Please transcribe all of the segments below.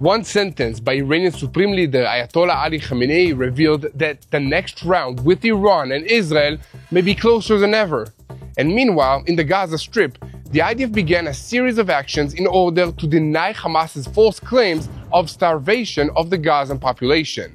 One sentence by Iranian Supreme Leader Ayatollah Ali Khamenei revealed that the next round with Iran and Israel may be closer than ever. And meanwhile, in the Gaza Strip, the IDF began a series of actions in order to deny Hamas's false claims of starvation of the Gazan population.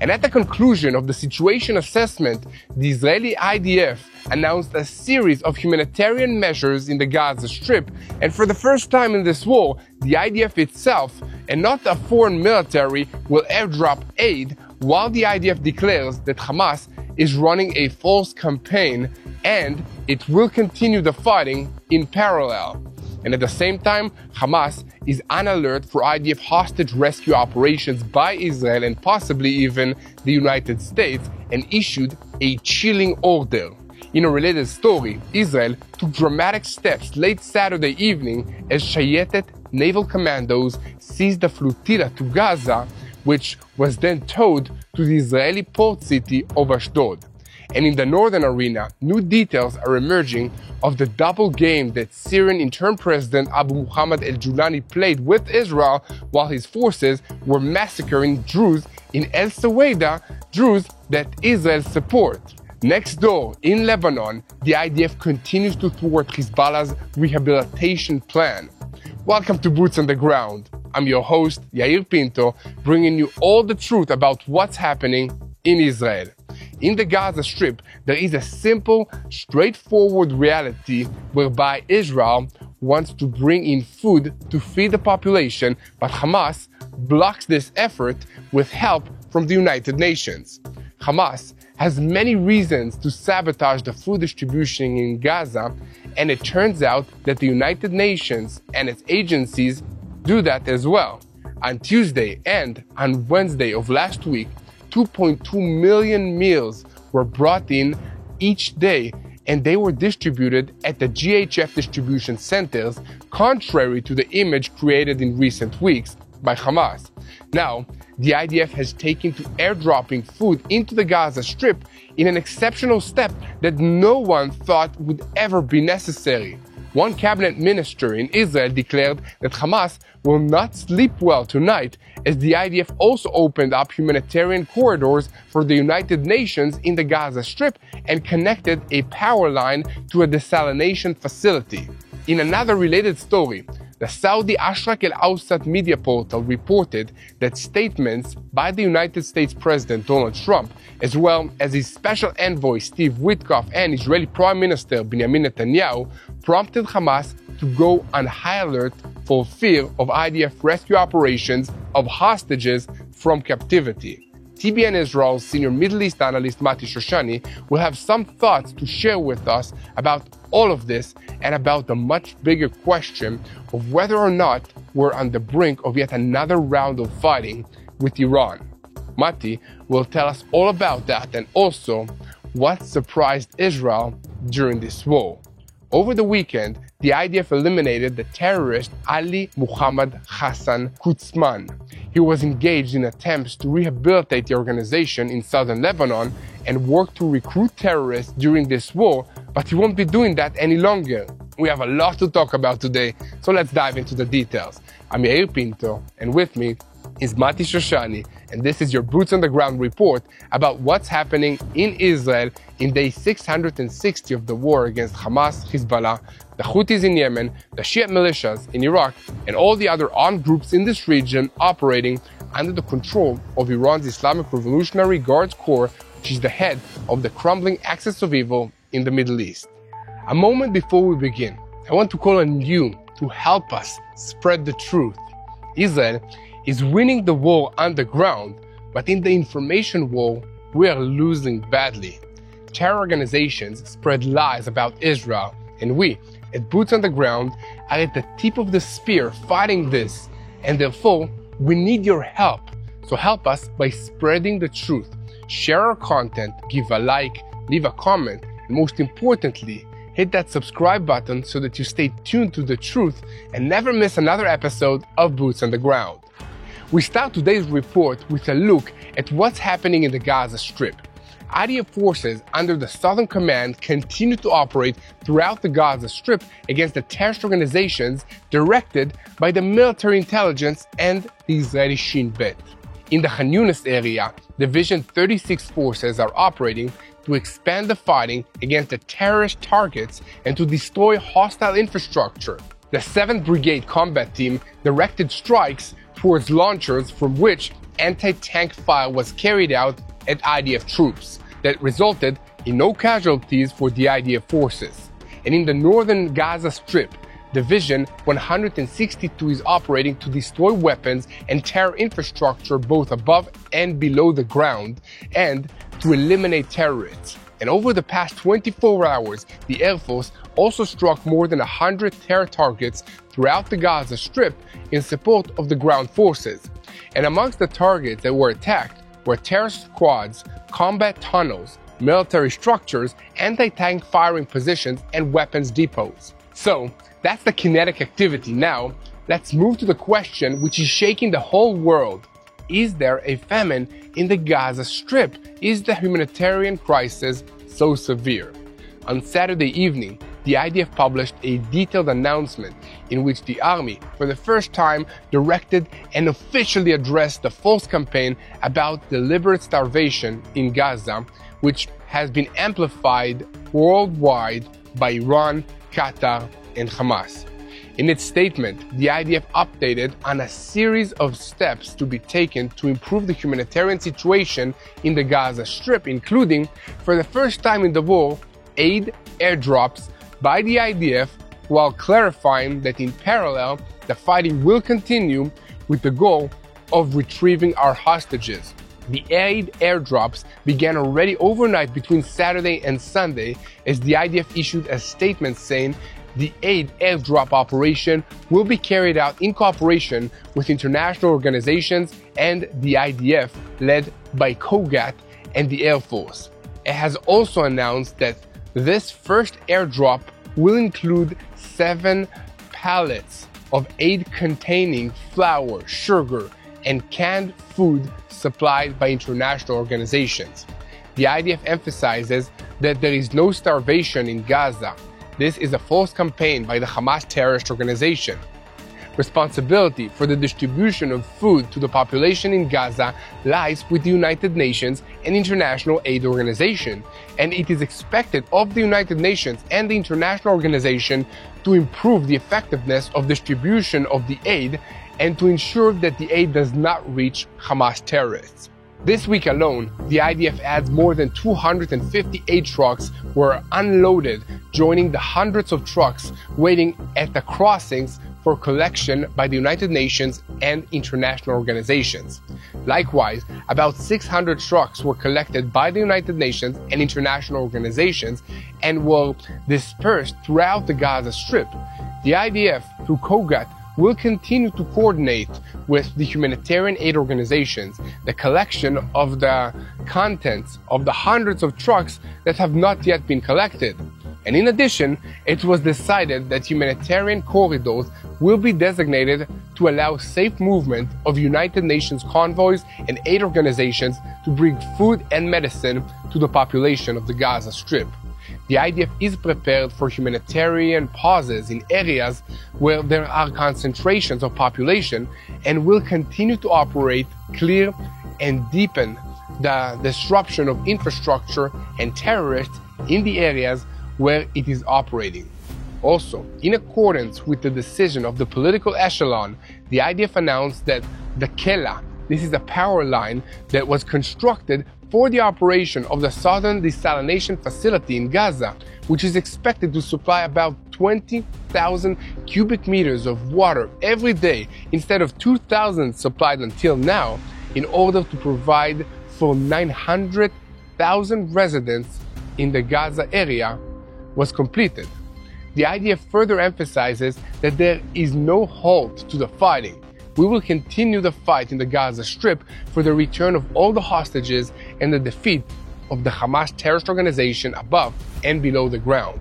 And at the conclusion of the situation assessment, the Israeli IDF announced a series of humanitarian measures in the Gaza Strip, and for the first time in this war, the IDF itself, and not a foreign military, will airdrop aid, while the IDF declares that Hamas is running a false campaign and it will continue the fighting in parallel. And at the same time, Hamas is on alert for IDF hostage rescue operations by Israel and possibly even the United States, and issued a chilling order. In a related story, Israel took dramatic steps late Saturday evening as Shayetet naval commandos seized the flotilla to Gaza, which was then towed to the Israeli port city of Ashdod. And in the northern arena, new details are emerging of the double game that Syrian interim president Abu Muhammad al-Julani played with Israel while his forces were massacring Druze in al-Suwayda, Druze that Israel supports. Next door, in Lebanon, the IDF continues to thwart Hezbollah's rehabilitation plan. Welcome to Boots on the Ground. I'm your host, Yair Pinto, bringing you all the truth about what's happening in Israel. In the Gaza Strip, there is a simple, straightforward reality whereby Israel wants to bring in food to feed the population, but Hamas blocks this effort with help from the United Nations. Hamas has many reasons to sabotage the food distribution in Gaza, and it turns out that the United Nations and its agencies do that as well. On Tuesday and on Wednesday of last week, 2.2 million meals were brought in each day, and they were distributed at the GHF distribution centers, contrary to the image created in recent weeks by Hamas. Now, the IDF has taken to airdropping food into the Gaza Strip in an exceptional step that no one thought would ever be necessary. One cabinet minister in Israel declared that Hamas will not sleep well tonight, as the IDF also opened up humanitarian corridors for the United Nations in the Gaza Strip and connected a power line to a desalination facility. In another related story, the Saudi Ashraq al-Awsat media portal reported that statements by the United States President Donald Trump, as well as his special envoy Steve Witkoff and Israeli Prime Minister Benjamin Netanyahu, prompted Hamas to go on high alert for fear of IDF rescue operations of hostages from captivity. TBN Israel's senior Middle East analyst Mati Shoshani will have some thoughts to share with us about all of this and about the much bigger question of whether or not we're on the brink of yet another round of fighting with Iran. Mati will tell us all about that and also what surprised Israel during this war. Over the weekend, the IDF eliminated the terrorist Ali Muhammad Hassan Kutzman. He was engaged in attempts to rehabilitate the organization in southern Lebanon and work to recruit terrorists during this war, but he won't be doing that any longer. We have a lot to talk about today, so let's dive into the details. I'm Yair Pinto, and with me is Mati Shoshani, and this is your Boots on the Ground report about what's happening in Israel in day 660 of the war against Hamas, Hezbollah, the Houthis in Yemen, the Shia militias in Iraq, and all the other armed groups in this region operating under the control of Iran's Islamic Revolutionary Guards Corps, which is the head of the crumbling axis of evil in the Middle East. A moment before we begin, I want to call on you to help us spread the truth. Israel is winning the war on the ground, but in the information war, we are losing badly. Terror organizations spread lies about Israel, and we, at Boots on the Ground, are at the tip of the spear fighting this, and therefore, we need your help. So help us by spreading the truth. Share our content, give a like, leave a comment, and most importantly, hit that subscribe button so that you stay tuned to the truth and never miss another episode of Boots on the Ground. We start today's report with a look at what's happening in the Gaza Strip. IDF forces under the Southern Command continue to operate throughout the Gaza Strip against the terrorist organizations directed by the military intelligence and the Israeli Shin Bet. In the Khan Yunis area, Division 36 forces are operating to expand the fighting against the terrorist targets and to destroy hostile infrastructure. The 7th Brigade combat team directed strikes towards launchers from which anti-tank fire was carried out at IDF troops that resulted in no casualties for the IDF forces. And in the northern Gaza Strip, Division 162 is operating to destroy weapons and terror infrastructure both above and below the ground and to eliminate terrorists. And over the past 24 hours, the Air Force also struck more than 100 terror targets throughout the Gaza Strip in support of the ground forces. And amongst the targets that were attacked were terrorist squads, combat tunnels, military structures, anti-tank firing positions, and weapons depots. So, that's the kinetic activity. Now, let's move to the question which is shaking the whole world. Is there a famine in the Gaza Strip? Is the humanitarian crisis so severe? On Saturday evening, the IDF published a detailed announcement in which the army, for the first time, directed and officially addressed the false campaign about deliberate starvation in Gaza, which has been amplified worldwide by Iran, Qatar, and Hamas. In its statement, the IDF updated on a series of steps to be taken to improve the humanitarian situation in the Gaza Strip, including, for the first time in the war, aid airdrops by the IDF, while clarifying that in parallel, the fighting will continue with the goal of retrieving our hostages. The aid airdrops began already overnight between Saturday and Sunday, as the IDF issued a statement saying the aid airdrop operation will be carried out in cooperation with international organizations and the IDF, led by COGAT and the Air Force. It has also announced that this first airdrop will include 7 pallets of aid containing flour, sugar, and canned food supplied by international organizations. The IDF emphasizes that there is no starvation in Gaza. This is a false campaign by the Hamas terrorist organization. Responsibility for the distribution of food to the population in Gaza lies with the United Nations and international aid organization, and it is expected of the United Nations and the international organization to improve the effectiveness of distribution of the aid and to ensure that the aid does not reach Hamas terrorists. This week alone, the IDF adds more than 250 aid trucks were unloaded, joining the hundreds of trucks waiting at the crossings for collection by the United Nations and international organizations. Likewise, about 600 trucks were collected by the United Nations and international organizations and were dispersed throughout the Gaza Strip. The IDF, through COGAT, will continue to coordinate with the humanitarian aid organizations the collection of the contents of the hundreds of trucks that have not yet been collected. And in addition, it was decided that humanitarian corridors will be designated to allow safe movement of United Nations convoys and aid organizations to bring food and medicine to the population of the Gaza Strip. The IDF is prepared for humanitarian pauses in areas where there are concentrations of population and will continue to operate, clear, and deepen the disruption of infrastructure and terrorists in the areas where it is operating. Also, in accordance with the decision of the political echelon, the IDF announced that the Kela, this is a power line that was constructed for the operation of the southern desalination facility in Gaza, which is expected to supply about 20,000 cubic meters of water every day instead of 2,000 supplied until now, in order to provide for 900,000 residents in the Gaza area, was completed. The IDF further emphasizes that there is no halt to the fighting. We will continue the fight in the Gaza Strip for the return of all the hostages and the defeat of the Hamas terrorist organization above and below the ground.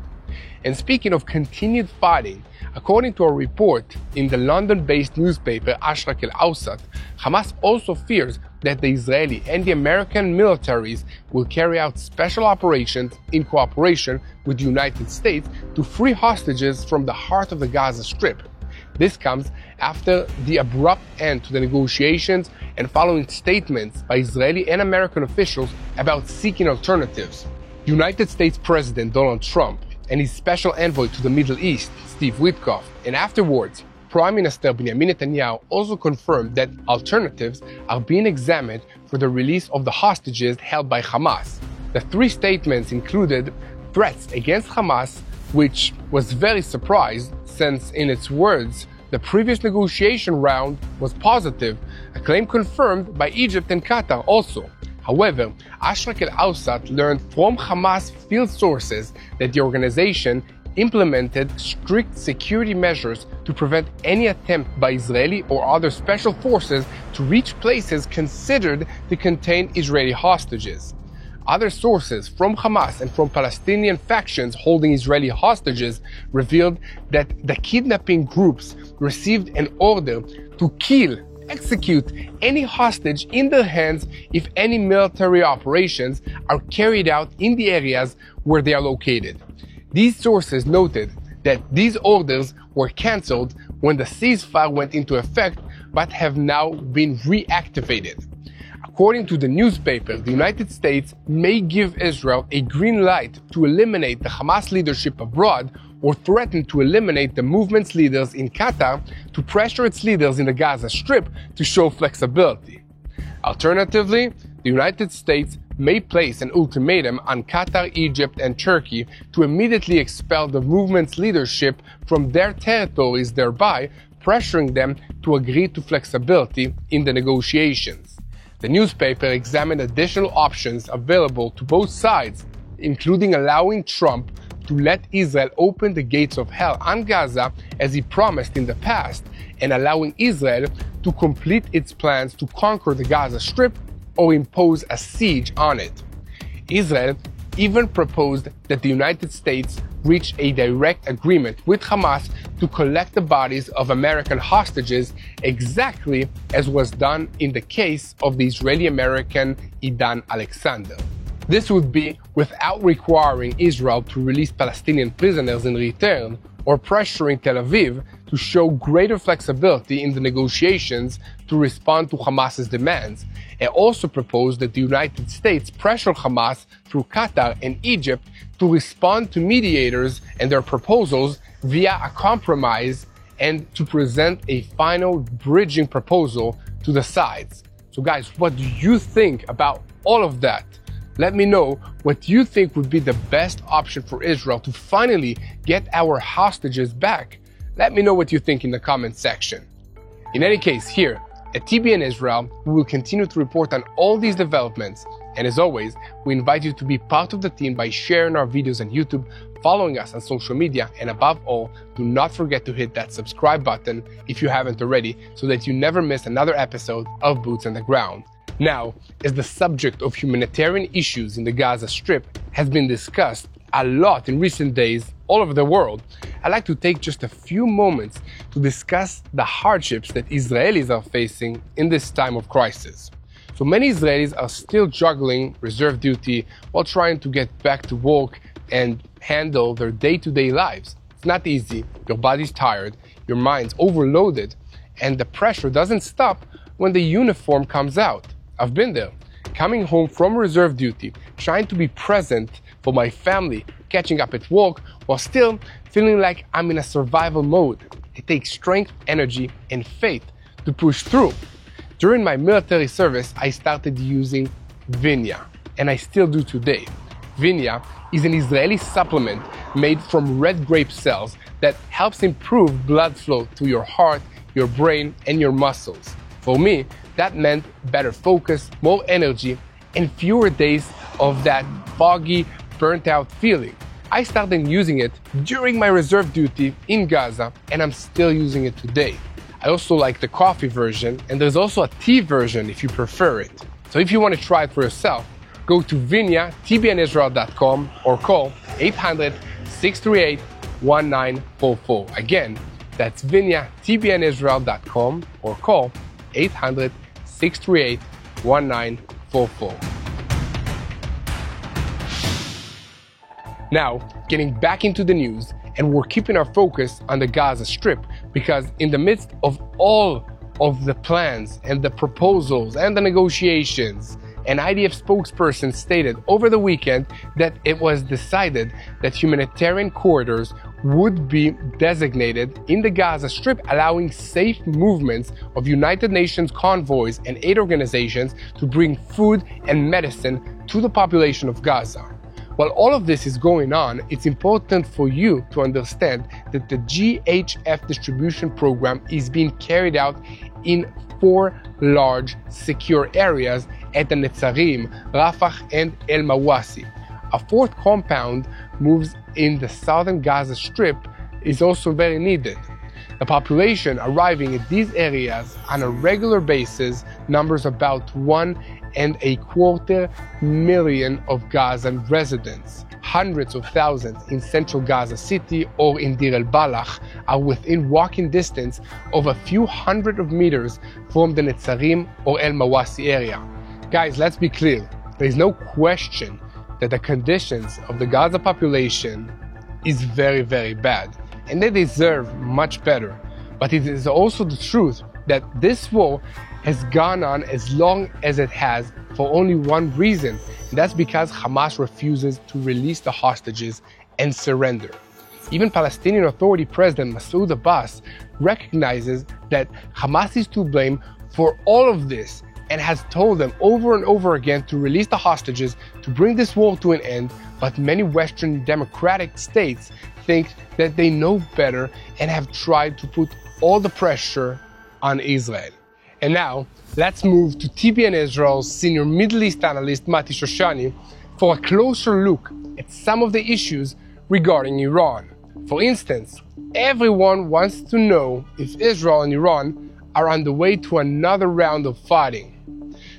And speaking of continued fighting, according to a report in the London-based newspaper Ashraq al-Awsat, Hamas also fears that the Israeli and the American militaries will carry out special operations in cooperation with the United States to free hostages from the heart of the Gaza Strip. This comes after the abrupt end to the negotiations and following statements by Israeli and American officials about seeking alternatives. United States President Donald Trump and his special envoy to the Middle East, Steve Witkoff, and afterwards, Prime Minister Benjamin Netanyahu also confirmed that alternatives are being examined for the release of the hostages held by Hamas. The three statements included threats against Hamas, which was very surprised since, in its words, the previous negotiation round was positive, a claim confirmed by Egypt and Qatar also. However, Ashraq al-Awsat learned from Hamas field sources that the organization implemented strict security measures to prevent any attempt by Israeli or other special forces to reach places considered to contain Israeli hostages. Other sources from Hamas and from Palestinian factions holding Israeli hostages revealed that the kidnapping groups received an order to execute any hostage in their hands if any military operations are carried out in the areas where they are located. These sources noted that these orders were cancelled when the ceasefire went into effect but have now been reactivated. According to the newspaper, the United States may give Israel a green light to eliminate the Hamas leadership abroad or threaten to eliminate the movement's leaders in Qatar to pressure its leaders in the Gaza Strip to show flexibility. Alternatively, the United States may place an ultimatum on Qatar, Egypt, and Turkey to immediately expel the movement's leadership from their territories, thereby pressuring them to agree to flexibility in the negotiations. The newspaper examined additional options available to both sides, including allowing Trump to let Israel open the gates of hell on Gaza as he promised in the past, and allowing Israel to complete its plans to conquer the Gaza Strip or impose a siege on it. Israel even proposed that the United States reach a direct agreement with Hamas to collect the bodies of American hostages, exactly as was done in the case of the Israeli-American Idan Alexander. This would be without requiring Israel to release Palestinian prisoners in return or pressuring Tel Aviv to show greater flexibility in the negotiations to respond to Hamas's demands. It also proposed that the United States pressure Hamas through Qatar and Egypt to respond to mediators and their proposals via a compromise and to present a final bridging proposal to the sides. So guys, what do you think about all of that? Let me know what you think would be the best option for Israel to finally get our hostages back. Let me know what you think in the comment section. In any case, here at TBN Israel, we will continue to report on all these developments. And as always, we invite you to be part of the team by sharing our videos on YouTube, following us on social media, and above all, do not forget to hit that subscribe button if you haven't already, so that you never miss another episode of Boots on the Ground. Now, as the subject of humanitarian issues in the Gaza Strip has been discussed a lot in recent days all over the world, I'd like to take just a few moments to discuss the hardships that Israelis are facing in this time of crisis. So many Israelis are still juggling reserve duty while trying to get back to work and handle their day-to-day lives. It's not easy, your body's tired, your mind's overloaded, and the pressure doesn't stop when the uniform comes out. I've been there, coming home from reserve duty, trying to be present for my family, catching up at work, while still feeling like I'm in a survival mode. It takes strength, energy, and faith to push through. During my military service, I started using Vignyatt, and I still do today. Vignyatt is an Israeli supplement made from red grape cells that helps improve blood flow to your heart, your brain, and your muscles. For me, that meant better focus, more energy, and fewer days of that foggy, burnt-out feeling. I started using it during my reserve duty in Gaza, and I'm still using it today. I also like the coffee version, and there's also a tea version if you prefer it. So if you want to try it for yourself, go to Vignyatt, tbnisrael.com, or call 800-638 1944. Again, that's Vignyatt, tbnisrael.com, or call 800-638-1944. Now, getting back into the news, and we're keeping our focus on the Gaza Strip, because in the midst of all of the plans and the proposals and the negotiations, an IDF spokesperson stated over the weekend that it was decided that humanitarian corridors would be designated in the Gaza Strip, allowing safe movements of United Nations convoys and aid organizations to bring food and medicine to the population of Gaza. While all of this is going on, it's important for you to understand that the GHF distribution program is being carried out in 4 large secure areas at the Netzarim, Rafah, and El Mawasi. A 4th compound moves in the southern Gaza Strip is also very needed. The population arriving at these areas on a regular basis numbers about 1.25 million of Gazan residents. Hundreds of thousands in central Gaza City or in Deir el-Balach are within walking distance of a few hundred of meters from the Netzarim or El Mawasi area. Guys, let's be clear. There is no question that the conditions of the Gaza population is very, very bad, and they deserve much better. But it is also the truth that this war has gone on as long as it has for only one reason, and that's because Hamas refuses to release the hostages and surrender. Even Palestinian Authority President Mahmoud Abbas recognizes that Hamas is to blame for all of this and has told them over and over again to release the hostages to bring this war to an end, but many Western democratic states think that they know better and have tried to put all the pressure on Israel. And now, let's move to TBN Israel's senior Middle East analyst Mati Shoshani for a closer look at some of the issues regarding Iran. For instance, everyone wants to know if Israel and Iran are on the way to another round of fighting.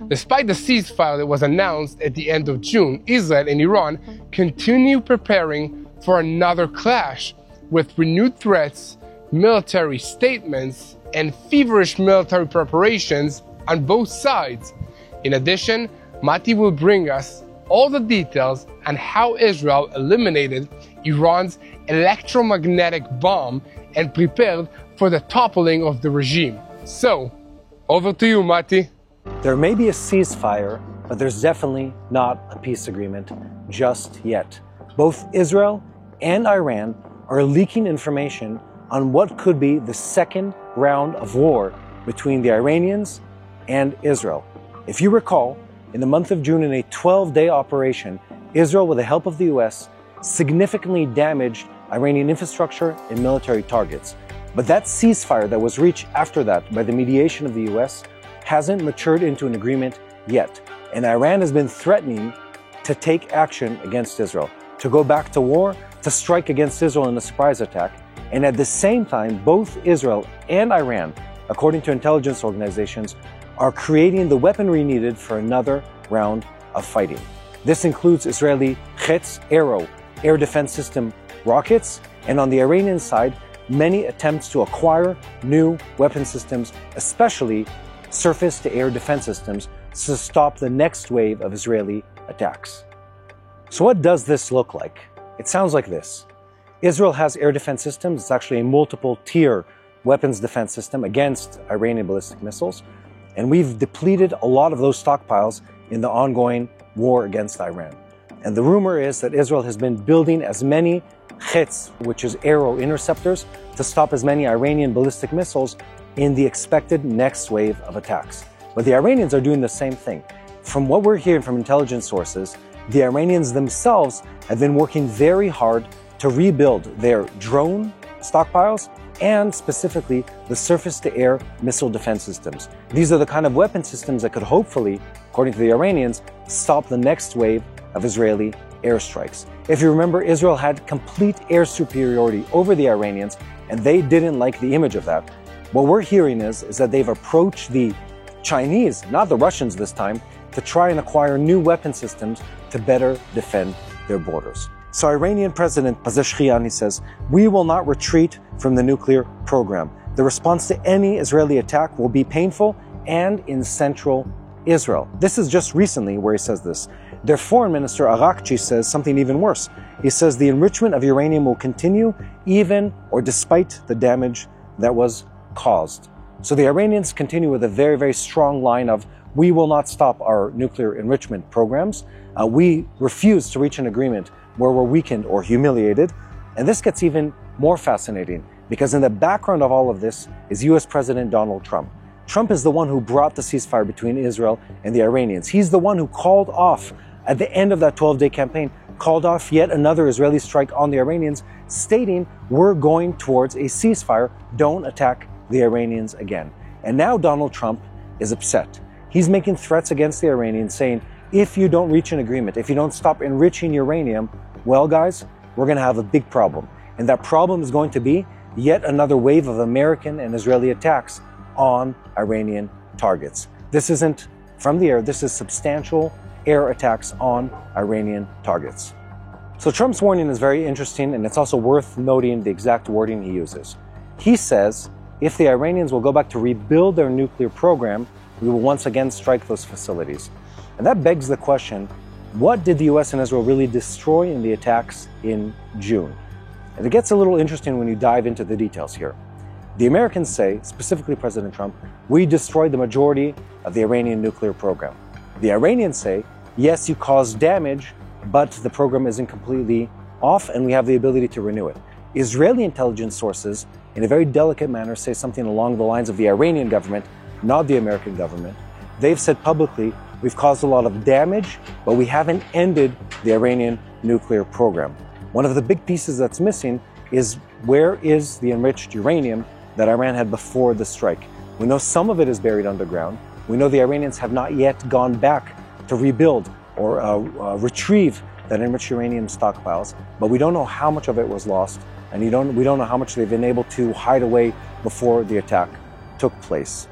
Despite the ceasefire that was announced at the end of June, Israel and Iran continue preparing for another clash with renewed threats, military statements, and feverish military preparations on both sides. In addition, Mati will bring us all the details on how Israel eliminated Iran's electromagnetic bomb and prepared for the toppling of the regime. So, over to you, Mati. There may be a ceasefire, but there's definitely not a peace agreement just yet. Both Israel and Iran are leaking information on what could be the second round of war between the Iranians and Israel. If you recall, in the month of June, in a 12-day operation, Israel, with the help of the US, significantly damaged Iranian infrastructure and military targets. But that ceasefire that was reached after that by the mediation of the US hasn't matured into an agreement yet. And Iran has been threatening to take action against Israel, to go back to war, to strike against Israel in a surprise attack. And at the same time, both Israel and Iran, according to intelligence organizations, are creating the weaponry needed for another round of fighting. This includes Israeli Chetz Arrow air defense system rockets, and on the Iranian side, many attempts to acquire new weapon systems, especially surface-to-air defense systems, to stop the next wave of Israeli attacks. So what does this look like? It sounds like this. Israel has air defense systems. It's actually a multiple-tier weapons defense system against Iranian ballistic missiles. And we've depleted a lot of those stockpiles in the ongoing war against Iran. And the rumor is that Israel has been building as many Chetz, which is arrow interceptors, to stop as many Iranian ballistic missiles in the expected next wave of attacks. But the Iranians are doing the same thing. From what we're hearing from intelligence sources, the Iranians themselves have been working very hard to rebuild their drone stockpiles and specifically the surface-to-air missile defense systems. These are the kind of weapon systems that could hopefully, according to the Iranians, stop the next wave of Israeli airstrikes. If you remember, Israel had complete air superiority over the Iranians, and they didn't like the image of that. What we're hearing is that they've approached the Chinese, not the Russians this time, to try and acquire new weapon systems to better defend their borders. So Iranian President Pezeshkian says, "We will not retreat from the nuclear program. The response to any Israeli attack will be painful and in central Israel." This is just recently where he says this. Their foreign minister Arakchi says something even worse. He says the enrichment of uranium will continue even or despite the damage that was caused. So the Iranians continue with a very, very strong line of, we will not stop our nuclear enrichment programs. We refuse to reach an agreement where we're weakened or humiliated. And this gets even more fascinating because in the background of all of this is US President Donald Trump. Trump is the one who brought the ceasefire between Israel and the Iranians. He's the one who called off, at the end of that 12-day campaign, called off yet another Israeli strike on the Iranians, stating, we're going towards a ceasefire, don't attack the Iranians again. And now Donald Trump is upset. He's making threats against the Iranians, saying, if you don't reach an agreement, if you don't stop enriching uranium, well, guys, we're going to have a big problem. And that problem is going to be yet another wave of American and Israeli attacks on Iranian targets. This isn't from the air, this is substantial air attacks on Iranian targets. So Trump's warning is very interesting, and it's also worth noting the exact wording he uses. He says, if the Iranians will go back to rebuild their nuclear program, we will once again strike those facilities. And that begs the question, what did the US and Israel really destroy in the attacks in June? And it gets a little interesting when you dive into the details here. The Americans say, specifically President Trump, we destroyed the majority of the Iranian nuclear program. The Iranians say, yes, you caused damage, but the program isn't completely off and we have the ability to renew it. Israeli intelligence sources, in a very delicate manner, say something along the lines of the Iranian government, not the American government. They've said publicly, we've caused a lot of damage, but we haven't ended the Iranian nuclear program. One of the big pieces that's missing is, where is the enriched uranium that Iran had before the strike? We know some of it is buried underground. We know the Iranians have not yet gone back to rebuild or retrieve that enriched uranium stockpiles, but we don't know how much of it was lost, and we don't know how much they've been able to hide away before the attack took place.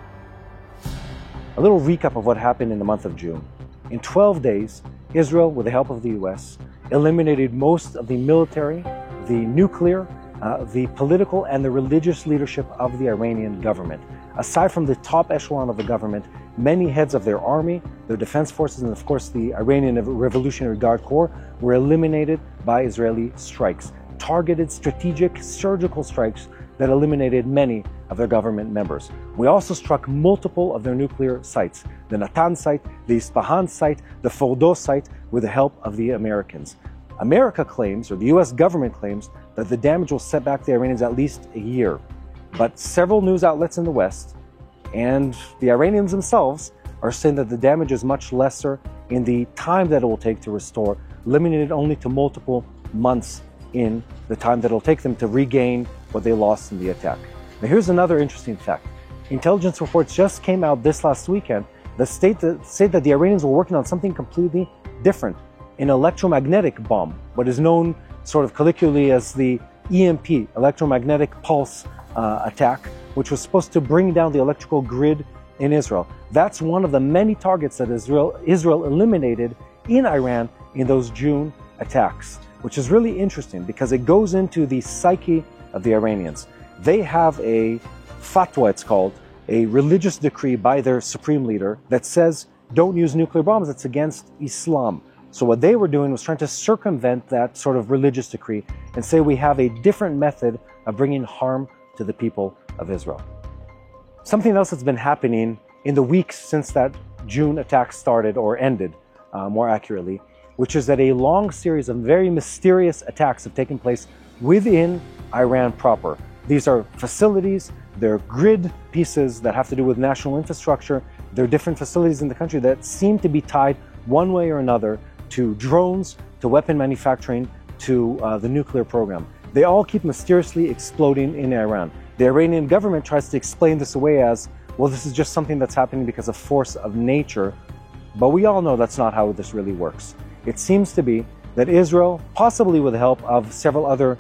A little recap of what happened in the month of June. In 12 days, Israel, with the help of the US, eliminated most of the military, the nuclear, the political and the religious leadership of the Iranian government. Aside from the top echelon of the government, many heads of their army, their defense forces, and of course the Iranian Revolutionary Guard Corps were eliminated by Israeli strikes. Targeted, strategic, surgical strikes that eliminated many of their government members. We also struck multiple of their nuclear sites, the Natan site, the Isfahan site, the Fordo site, with the help of the Americans. America claims, or the US government claims, that the damage will set back the Iranians at least a year. But several news outlets in the West and the Iranians themselves are saying that the damage is much lesser in the time that it will take to restore, limited only to multiple months in the time that it will take them to regain what they lost in the attack. Now here's another interesting fact. Intelligence reports just came out this last weekend that state that the Iranians were working on something completely different, an electromagnetic bomb, what is known sort of colloquially as the EMP, electromagnetic pulse attack, which was supposed to bring down the electrical grid in Israel. That's one of the many targets that Israel eliminated in Iran in those June attacks, which is really interesting because it goes into the psyche of the Iranians. They have a fatwa, it's called, a religious decree by their supreme leader that says, don't use nuclear bombs, it's against Islam. So what they were doing was trying to circumvent that sort of religious decree and say we have a different method of bringing harm to the people of Israel. Something else that's been happening in the weeks since that June attack started, or ended, more accurately, which is that a long series of very mysterious attacks have taken place within Iran proper. These are facilities, they're grid pieces that have to do with national infrastructure. There are different facilities in the country that seem to be tied one way or another to drones, to weapon manufacturing, to the nuclear program. They all keep mysteriously exploding in Iran. The Iranian government tries to explain this away as, well, this is just something that's happening because of force of nature. But we all know that's not how this really works. It seems to be that Israel, possibly with the help of several other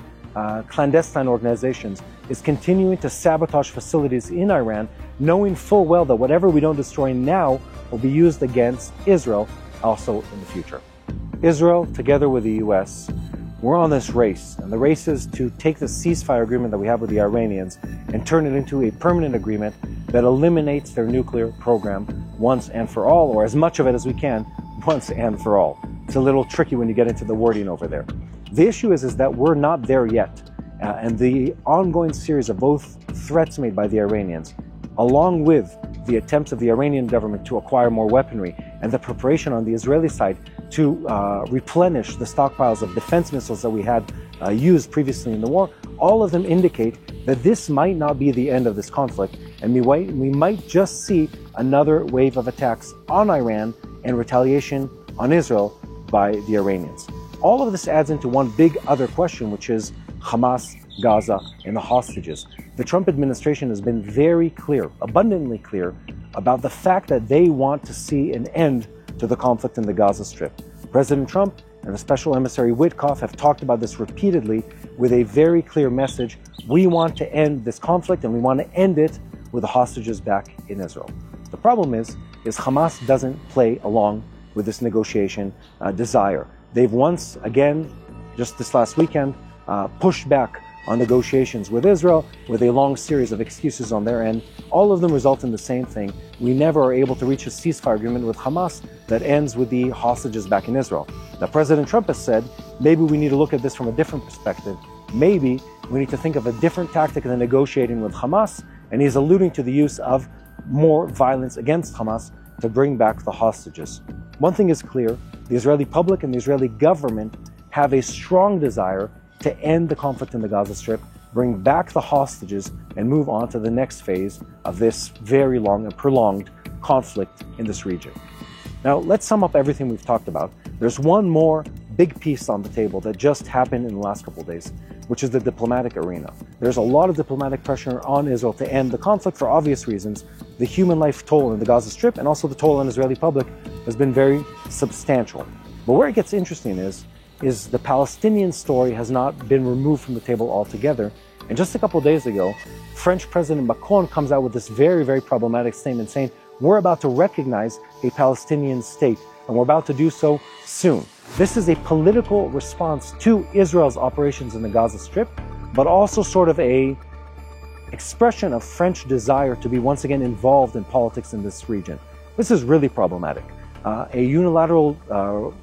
clandestine organizations, is continuing to sabotage facilities in Iran, knowing full well that whatever we don't destroy now will be used against Israel also in the future. Israel, together with the US, we're on this race, and the race is to take the ceasefire agreement that we have with the Iranians and turn it into a permanent agreement that eliminates their nuclear program once and for all, or as much of it as we can, once and for all. It's a little tricky when you get into the wording over there. The issue is that we're not there yet, and the ongoing series of both threats made by the Iranians, along with the attempts of the Iranian government to acquire more weaponry and the preparation on the Israeli side to replenish the stockpiles of defense missiles that we had used previously in the war, all of them indicate that this might not be the end of this conflict, and we might just see another wave of attacks on Iran and retaliation on Israel by the Iranians. All of this adds into one big other question, which is Hamas, Gaza, and the hostages. The Trump administration has been very clear, abundantly clear, about the fact that they want to see an end to the conflict in the Gaza Strip. President Trump and the Special Emissary Witkoff have talked about this repeatedly with a very clear message. We want to end this conflict, and we want to end it with the hostages back in Israel. The problem is Hamas doesn't play along with this negotiation desire. They've once again, just this last weekend, pushed back on negotiations with Israel with a long series of excuses on their end. All of them result in the same thing. We never are able to reach a ceasefire agreement with Hamas that ends with the hostages back in Israel. Now, President Trump has said, maybe we need to look at this from a different perspective. Maybe we need to think of a different tactic than negotiating with Hamas, and he's alluding to the use of more violence against Hamas to bring back the hostages. One thing is clear, the Israeli public and the Israeli government have a strong desire to end the conflict in the Gaza Strip, bring back the hostages, and move on to the next phase of this very long and prolonged conflict in this region. Now, let's sum up everything we've talked about. There's one more big piece on the table that just happened in the last couple of days, which is the diplomatic arena. There's a lot of diplomatic pressure on Israel to end the conflict for obvious reasons. The human life toll in the Gaza Strip and also the toll on the Israeli public has been very substantial. But where it gets interesting is the Palestinian story has not been removed from the table altogether. And just a couple of days ago, French President Macron comes out with this very, very problematic statement saying, we're about to recognize a Palestinian state, and we're about to do so soon. This is a political response to Israel's operations in the Gaza Strip, but also sort of a expression of French desire to be once again involved in politics in this region. This is really problematic. A unilateral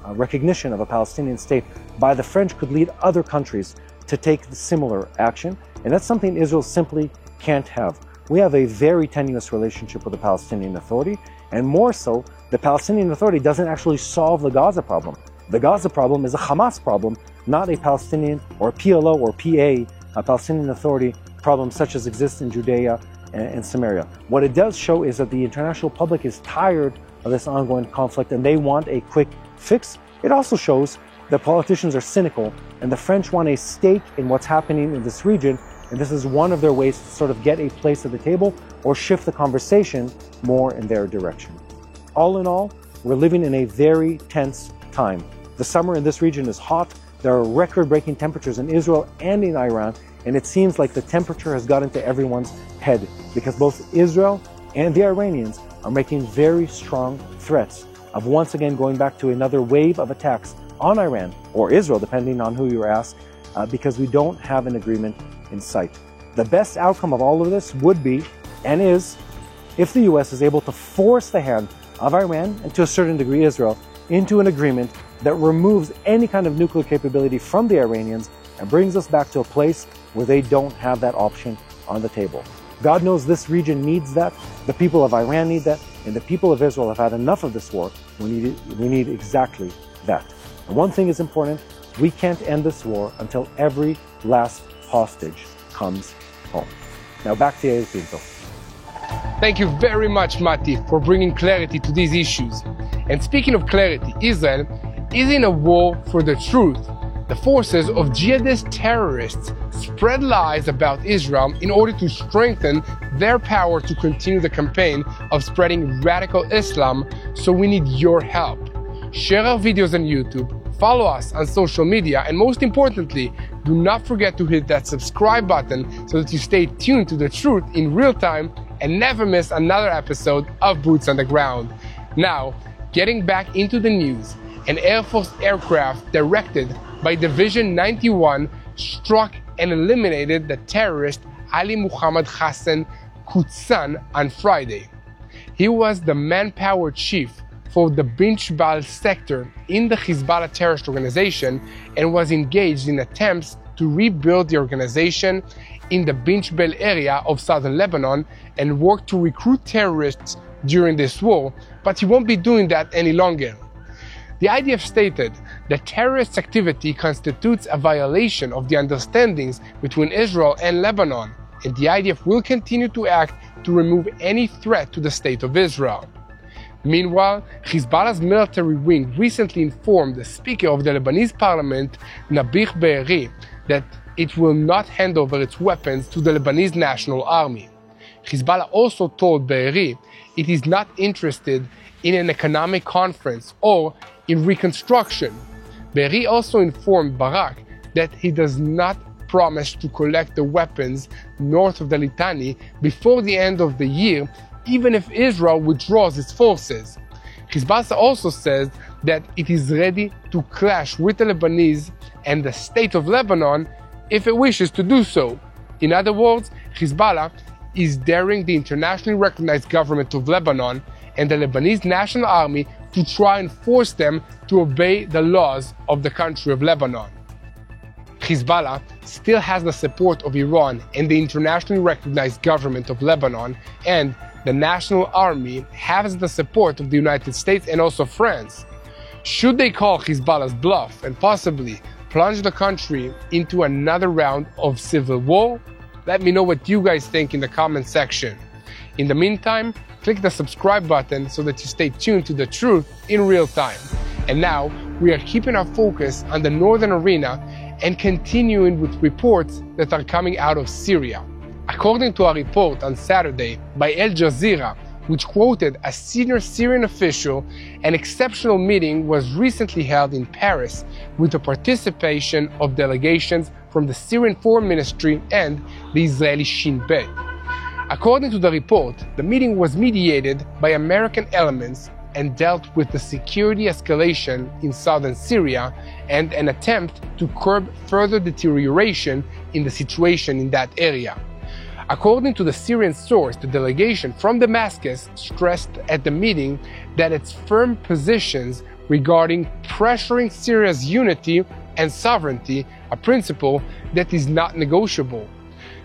recognition of a Palestinian state by the French could lead other countries to take similar action, and that's something Israel simply can't have. We have a very tenuous relationship with the Palestinian Authority, and more so, the Palestinian Authority doesn't actually solve the Gaza problem. The Gaza problem is a Hamas problem, not a Palestinian or PLO or PA, a Palestinian Authority problem such as exists in Judea and Samaria. What it does show is that the international public is tired of this ongoing conflict and they want a quick fix. It also shows that politicians are cynical and the French want a stake in what's happening in this region, and this is one of their ways to sort of get a place at the table or shift the conversation more in their direction. All in all, we're living in a very tense time. The summer in this region is hot. There are record-breaking temperatures in Israel and in Iran, and it seems like the temperature has got into everyone's head because both Israel and the Iranians are making very strong threats of once again going back to another wave of attacks on Iran or Israel, depending on who you ask, because we don't have an agreement in sight. The best outcome of all of this would be, and is, if the US is able to force the hand of Iran, and to a certain degree Israel, into an agreement that removes any kind of nuclear capability from the Iranians and brings us back to a place where they don't have that option on the table. God knows this region needs that, the people of Iran need that, and the people of Israel have had enough of this war. We need exactly that. And one thing is important, we can't end this war until every last hostage comes home. Now back to Yair Pinto. Thank you very much, Mati, for bringing clarity to these issues. And speaking of clarity, Israel is in a war for the truth. The forces of jihadist terrorists spread lies about Israel in order to strengthen their power to continue the campaign of spreading radical Islam, so we need your help. Share our videos on YouTube, follow us on social media, and most importantly, do not forget to hit that subscribe button so that you stay tuned to the truth in real time and never miss another episode of Boots on the Ground. Now, getting back into the news, an Air Force aircraft directed by Division 91 struck and eliminated the terrorist Ali Muhammad Hassan Qudssan on Friday. He was the manpower chief for the Binjbal sector in the Hezbollah terrorist organization and was engaged in attempts to rebuild the organization in the Binjbal area of southern Lebanon and work to recruit terrorists during this war, but he won't be doing that any longer. The IDF stated that terrorist activity constitutes a violation of the understandings between Israel and Lebanon, and the IDF will continue to act to remove any threat to the state of Israel. Meanwhile, Hezbollah's military wing recently informed the Speaker of the Lebanese parliament, Nabih Berri, that it will not hand over its weapons to the Lebanese National Army. Hezbollah also told Berri it is not interested in an economic conference or in reconstruction. Berri also informed Barak that he does not promise to collect the weapons north of the Litani before the end of the year, even if Israel withdraws its forces. Hezbollah also says that it is ready to clash with the Lebanese and the state of Lebanon if it wishes to do so. In other words, Hezbollah is daring the internationally recognized government of Lebanon and the Lebanese National Army to try and force them to obey the laws of the country of Lebanon. Hezbollah still has the support of Iran and the internationally recognized government of Lebanon, and the National Army has the support of the United States and also France. Should they call Hezbollah's bluff and possibly plunge the country into another round of civil war? Let me know what you guys think in the comment section. In the meantime, click the subscribe button so that you stay tuned to the truth in real time. And now, we are keeping our focus on the northern arena and continuing with reports that are coming out of Syria. According to a report on Saturday by Al Jazeera, which quoted a senior Syrian official, an exceptional meeting was recently held in Paris with the participation of delegations from the Syrian Foreign Ministry and the Israeli Shin Bet. According to the report, the meeting was mediated by American elements and dealt with the security escalation in southern Syria and an attempt to curb further deterioration in the situation in that area. According to the Syrian source, the delegation from Damascus stressed at the meeting that its firm positions regarding pressuring Syria's unity and sovereignty, a principle that is not negotiable.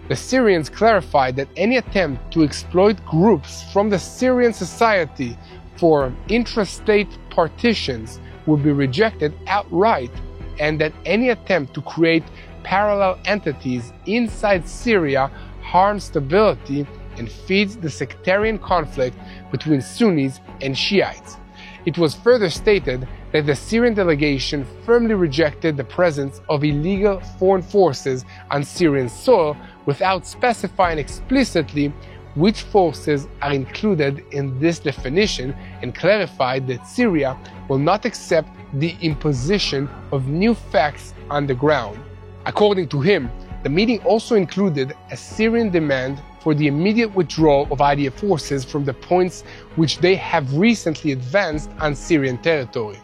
The Syrians clarified that any attempt to exploit groups from the Syrian society for intrastate partitions would be rejected outright, and that any attempt to create parallel entities inside Syria harms stability and feeds the sectarian conflict between Sunnis and Shiites. It was further stated that the Syrian delegation firmly rejected the presence of illegal foreign forces on Syrian soil without specifying explicitly which forces are included in this definition, and clarified that Syria will not accept the imposition of new facts on the ground. According to him, the meeting also included a Syrian demand for the immediate withdrawal of IDF forces from the points which they have recently advanced on Syrian territory.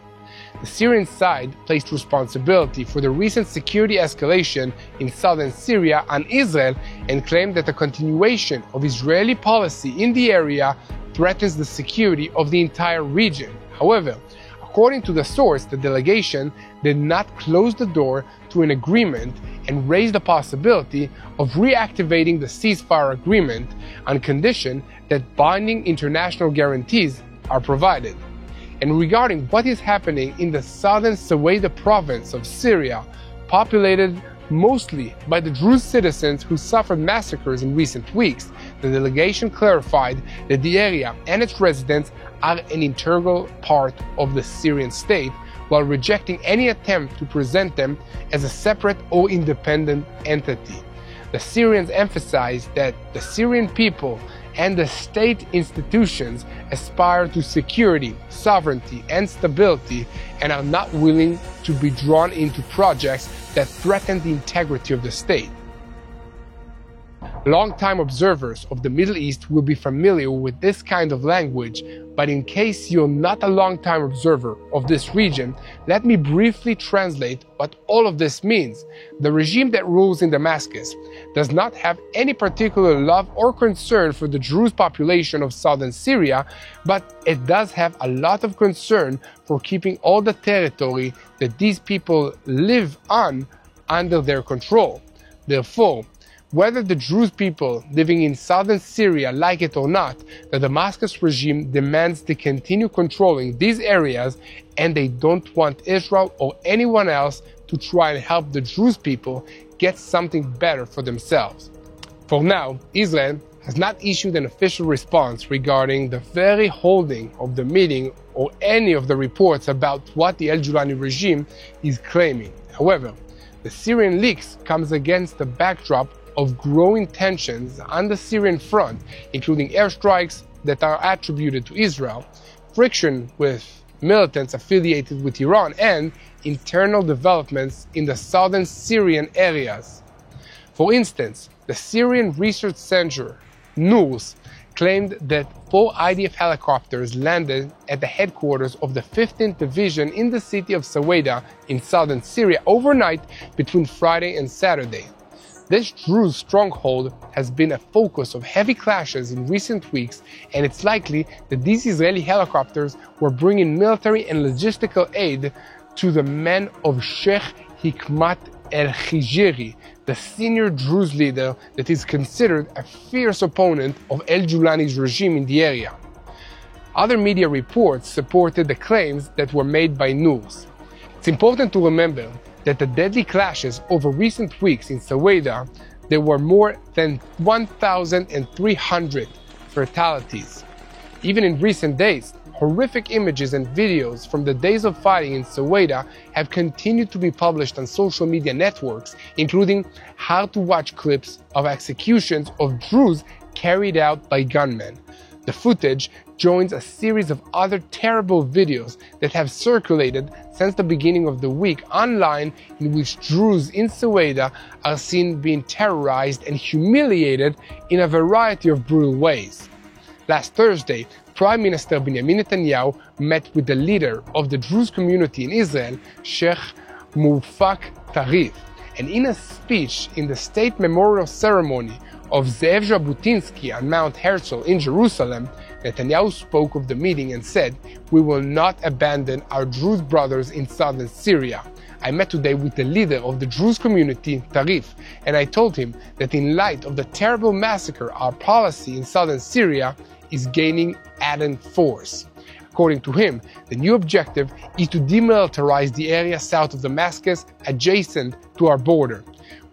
The Syrian side placed responsibility for the recent security escalation in southern Syria on Israel and claimed that the continuation of Israeli policy in the area threatens the security of the entire region. However, according to the source, the delegation did not close the door to an agreement and raised the possibility of reactivating the ceasefire agreement on condition that binding international guarantees are provided. And regarding what is happening in the southern al-Suwayda province of Syria, populated mostly by the Druze citizens who suffered massacres in recent weeks, the delegation clarified that the area and its residents are an integral part of the Syrian state, while rejecting any attempt to present them as a separate or independent entity. The Syrians emphasized that the Syrian people and the state institutions aspire to security, sovereignty, and stability, and are not willing to be drawn into projects that threaten the integrity of the state. Long-time observers of the Middle East will be familiar with this kind of language, but in case you're not a long-time observer of this region, let me briefly translate what all of this means. The regime that rules in Damascus does not have any particular love or concern for the Druze population of southern Syria, but it does have a lot of concern for keeping all the territory that these people live on under their control. Therefore, whether the Druze people living in southern Syria like it or not, the Damascus regime demands to continue controlling these areas, and they don't want Israel or anyone else to try and help the Druze people get something better for themselves. For now, Israel has not issued an official response regarding the very holding of the meeting or any of the reports about what the al-Julani regime is claiming. However, the Syrian leaks comes against the backdrop of growing tensions on the Syrian front, including airstrikes that are attributed to Israel, friction with militants affiliated with Iran, and internal developments in the southern Syrian areas. For instance, the Syrian research center, NURS, claimed that 4 IDF helicopters landed at the headquarters of the 15th Division in the city of al-Suwayda in southern Syria overnight between Friday and Saturday. This Druze stronghold has been a focus of heavy clashes in recent weeks, and it's likely that these Israeli helicopters were bringing military and logistical aid to the men of Sheikh Hikmat el-Hijri, the senior Druze leader that is considered a fierce opponent of al-Julani's regime in the area. Other media reports supported the claims that were made by NURS. It's important to remember that the deadly clashes over recent weeks in al-Suwayda, there were more than 1,300 fatalities. Even in recent days, horrific images and videos from the days of fighting in al-Suwayda have continued to be published on social media networks, including how-to-watch clips of executions of Druze carried out by gunmen. The footage joins a series of other terrible videos that have circulated since the beginning of the week online, in which Druze in al-Suwayda are seen being terrorized and humiliated in a variety of brutal ways. Last Thursday, Prime Minister Benjamin Netanyahu met with the leader of the Druze community in Israel, Sheikh Mufak Tarif, and in a speech in the state memorial ceremony of Ze'ev Jabotinsky on Mount Herzl in Jerusalem, Netanyahu spoke of the meeting and said, "We will not abandon our Druze brothers in southern Syria. I met today with the leader of the Druze community, Tarif, and I told him that in light of the terrible massacre, our policy in southern Syria is gaining added force." According to him, the new objective is to demilitarize the area south of Damascus adjacent to our border.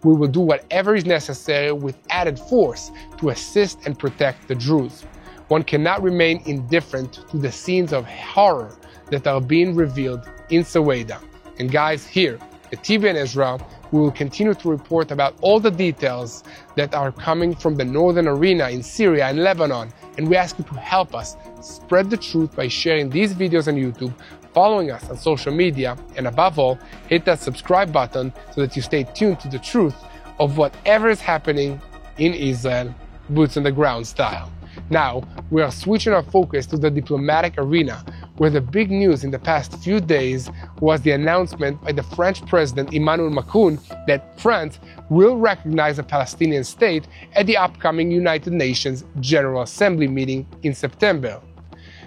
We will do whatever is necessary with added force to assist and protect the Druze. One cannot remain indifferent to the scenes of horror that are being revealed in al-Suwayda. And guys, here at TBN Israel, we will continue to report about all the details that are coming from the northern arena in Syria and Lebanon, and we ask you to help us spread the truth by sharing these videos on YouTube, following us on social media, and above all, hit that subscribe button so that you stay tuned to the truth of whatever is happening in Israel, boots on the ground style. Now, we are switching our focus to the diplomatic arena, where the big news in the past few days was the announcement by the French President Emmanuel Macron that France will recognize a Palestinian state at the upcoming United Nations General Assembly meeting in September.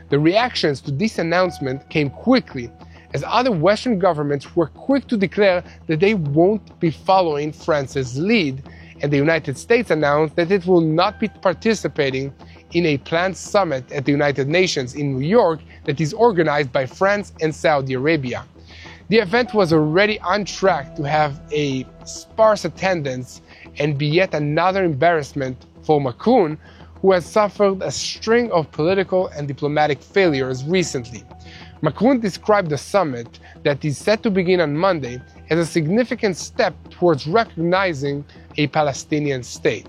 The reactions to this announcement came quickly, as other Western governments were quick to declare that they won't be following France's lead, and the United States announced that it will not be participating in a planned summit at the United Nations in New York that is organized by France and Saudi Arabia. The event was already on track to have a sparse attendance and be yet another embarrassment for Macron, who has suffered a string of political and diplomatic failures recently. Macron described the summit that is set to begin on Monday as a significant step towards recognizing a Palestinian state.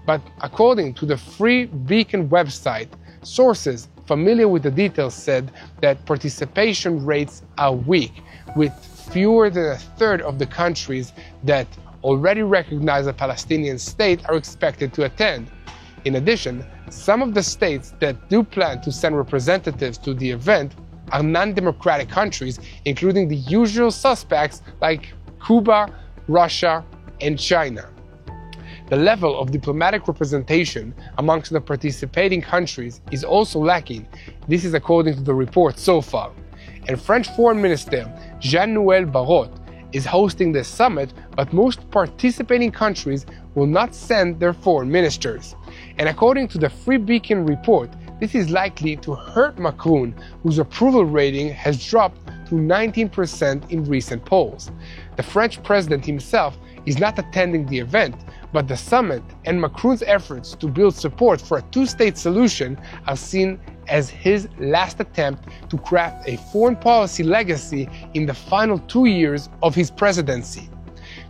But according to the Free Beacon website, sources familiar with the details said that participation rates are weak, with fewer than a third of the countries that already recognize a Palestinian state are expected to attend. In addition, some of the states that do plan to send representatives to the event are non-democratic countries, including the usual suspects like Cuba, Russia, and China. The level of diplomatic representation amongst the participating countries is also lacking. This is according to the report so far. And French Foreign Minister Jean-Noël Barrot is hosting this summit, but most participating countries will not send their foreign ministers. And according to the Free Beacon report, this is likely to hurt Macron, whose approval rating has dropped to 19% in recent polls. The French president himself is not attending the event, but the summit and Macron's efforts to build support for a two-state solution are seen as his last attempt to craft a foreign policy legacy in the final 2 years of his presidency.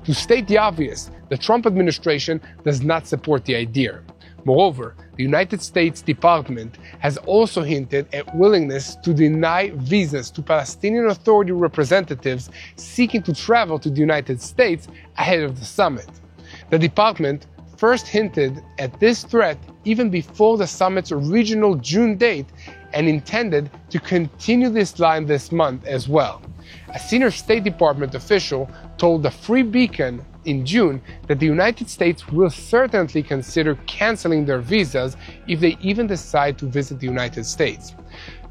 To state the obvious, the Trump administration does not support the idea. Moreover, the United States Department has also hinted at willingness to deny visas to Palestinian Authority representatives seeking to travel to the United States ahead of the summit. The department first hinted at this threat even before the summit's original June date and intended to continue this line this month as well. A senior State Department official told the Free Beacon in June that the United States will certainly consider canceling their visas if they even decide to visit the United States.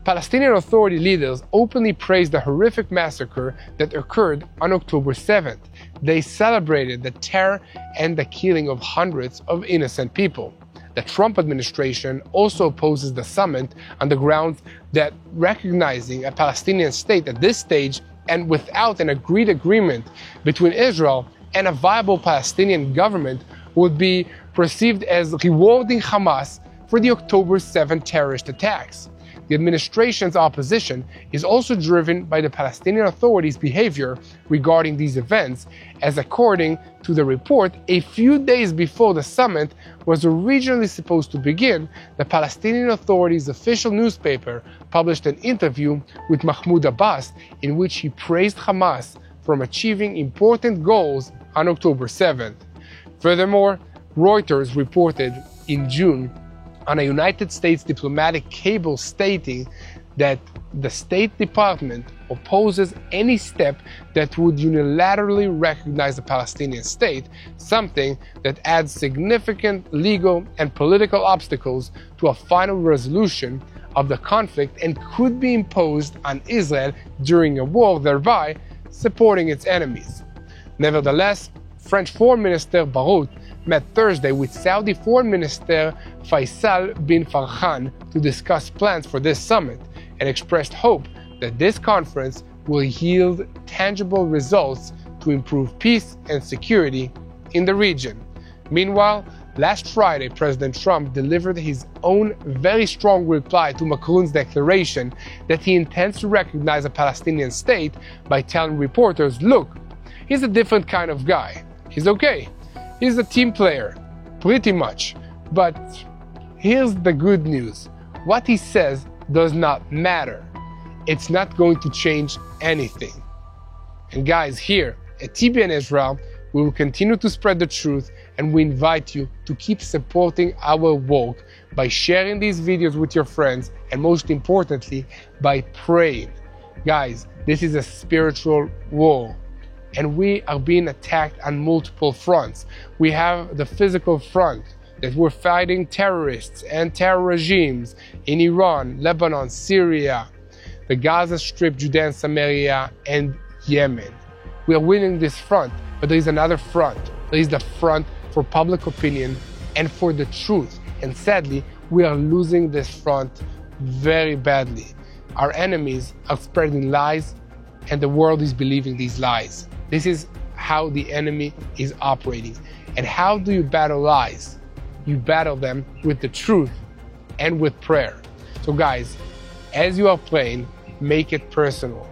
Palestinian Authority leaders openly praised the horrific massacre that occurred on October 7th. They celebrated the terror and the killing of hundreds of innocent people. The Trump administration also opposes the summit on the grounds that recognizing a Palestinian state at this stage and without an agreed agreement between Israel and a viable Palestinian government would be perceived as rewarding Hamas for the October 7 terrorist attacks. The administration's opposition is also driven by the Palestinian Authority's behavior regarding these events, as according to the report, a few days before the summit was originally supposed to begin, the Palestinian Authority's official newspaper published an interview with Mahmoud Abbas in which he praised Hamas for achieving important goals on October 7th. Furthermore, Reuters reported in June on a United States diplomatic cable stating that the State Department opposes any step that would unilaterally recognize a Palestinian state, something that adds significant legal and political obstacles to a final resolution of the conflict and could be imposed on Israel during a war, thereby supporting its enemies. Nevertheless, French Foreign Minister Barrot met Thursday with Saudi Foreign Minister Faisal bin Farhan to discuss plans for this summit and expressed hope that this conference will yield tangible results to improve peace and security in the region. Meanwhile, last Friday, President Trump delivered his own very strong reply to Macron's declaration that he intends to recognize a Palestinian state by telling reporters, look, he's a different kind of guy. He's okay. He's a team player, pretty much. But here's the good news. What he says does not matter. It's not going to change anything. And guys, here at TBN Israel, we will continue to spread the truth, and we invite you to keep supporting our work by sharing these videos with your friends, and most importantly, by praying. Guys, this is a spiritual war, and we are being attacked on multiple fronts. We have the physical front, that we're fighting terrorists and terror regimes in Iran, Lebanon, Syria, the Gaza Strip, Judea and Samaria, and Yemen. We are winning this front, but there is another front. There is the front for public opinion and for the truth. And sadly, we are losing this front very badly. Our enemies are spreading lies, and the world is believing these lies. This is how the enemy is operating. And how do you battle lies? You battle them with the truth and with prayer. So guys, as you are praying, make it personal.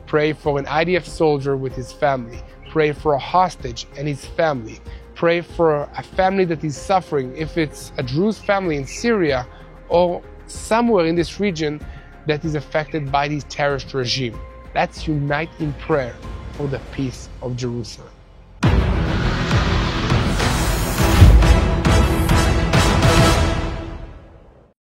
Pray for an IDF soldier with his family. Pray for a hostage and his family. Pray for a family that is suffering, if it's a Druze family in Syria or somewhere in this region that is affected by this terrorist regime. Let's unite in prayer for the peace of Jerusalem.